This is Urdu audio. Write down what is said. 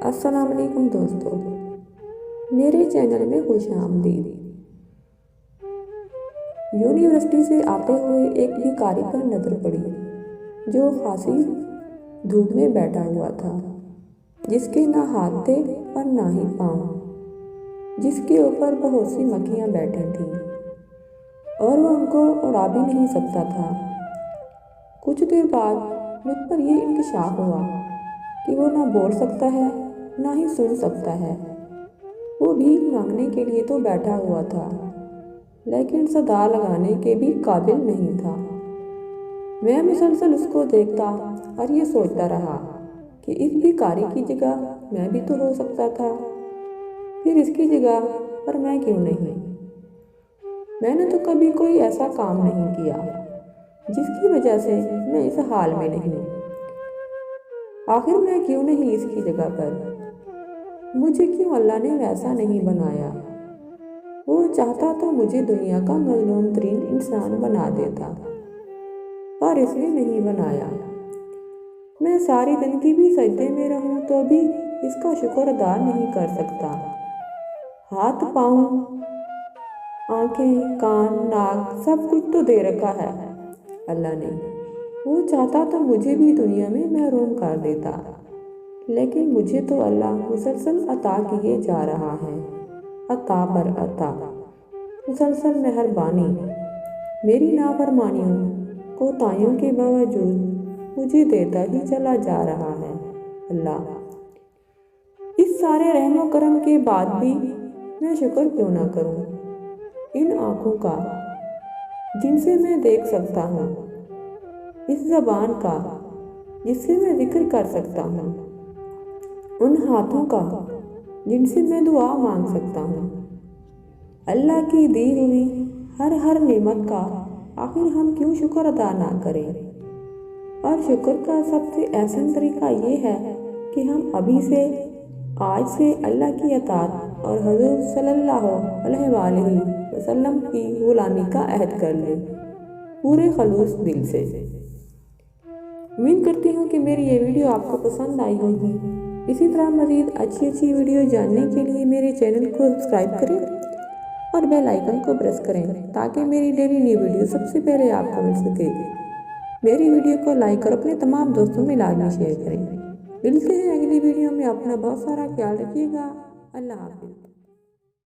السلام علیکم دوستو، میرے چینل میں خوش آمدید۔ یونیورسٹی سے آتے ہوئے ایک بھکاری پر نظر پڑی جو خاصی دھوپ میں بیٹھا ہوا تھا، جس کے نہ ہاتھ تھے اور نہ ہی پاؤں، جس کے اوپر بہت سی مکھیاں بیٹھی تھیں اور وہ ان کو اڑا بھی نہیں سکتا تھا۔ کچھ دیر بعد مجھ پر یہ انکشاف ہوا کہ وہ نہ بول سکتا ہے نہ ہی سن سکتا ہے۔ وہ بھیک مانگنے کے لیے تو بیٹھا ہوا تھا، لیکن صدا لگانے کے بھی قابل نہیں تھا۔ میں مسلسل اس کو دیکھتا اور یہ سوچتا رہا کہ اس بھکاری کی جگہ میں بھی تو ہو سکتا تھا، پھر اس کی جگہ پر میں کیوں نہیں؟ میں نے تو کبھی کوئی ایسا کام نہیں کیا جس کی وجہ سے میں اس حال میں نہیں۔ آخر میں کیوں نہیں اس کی جگہ پر؟ مجھے کیوں اللہ نے ویسا نہیں بنایا؟ وہ چاہتا تو مجھے دنیا کا مظلوم ترین انسان بنا دیتا، پر اس نے نہیں بنایا۔ میں ساری زندگی بھی سجدے میں رہوں تو بھی اس کا شکر ادا نہیں کر سکتا۔ ہاتھ پاؤں، آنکھیں، کان، ناک، سب کچھ تو دے رکھا ہے اللہ نے۔ وہ چاہتا تو مجھے بھی دنیا میں محروم کر دیتا، لیکن مجھے تو اللہ مسلسل عطا کیے جا رہا ہے، عطا پر عطا، مسلسل مہربانی۔ میری نافرمانیوں، کوتاہیوں کے باوجود مجھے دیتا ہی چلا جا رہا ہے اللہ۔ اس سارے رحم و کرم کے بعد بھی میں شکر کیوں نہ کروں؟ ان آنکھوں کا جن سے میں دیکھ سکتا ہوں، اس زبان کا جس سے میں ذکر کر سکتا ہوں، ان ہاتھوں کا جن سے میں دعا مانگ سکتا ہوں۔ اللہ کی دی ہوئی ہر نعمت کا آخر ہم کیوں شکر ادا نہ کریں؟ اور شکر کا سب سے احسن طریقہ یہ ہے کہ ہم ابھی سے، آج سے اللہ کی اطاعت اور حضور صلی اللہ علیہ وآلہ وسلم کی غلامی کا عہد کر لیں، پورے خلوص دل سے۔ امید کرتی ہوں کہ میری یہ ویڈیو آپ کو پسند آئی ہوگی۔ اسی طرح مزید اچھی ویڈیو جاننے کے لیے میرے چینل کو سبسکرائب کریں اور بیل آئیکن کو پریس کریں تاکہ میری ڈیلی نیو ویڈیو سب سے پہلے آپ کو مل سکے۔ میری ویڈیو کو لائک اور اپنے تمام دوستوں میں لازمی شیئر کریں۔ ملتے ہیں اگلی ویڈیو میں، اپنا بہت سارا خیال رکھیے گا۔ اللہ حافظ۔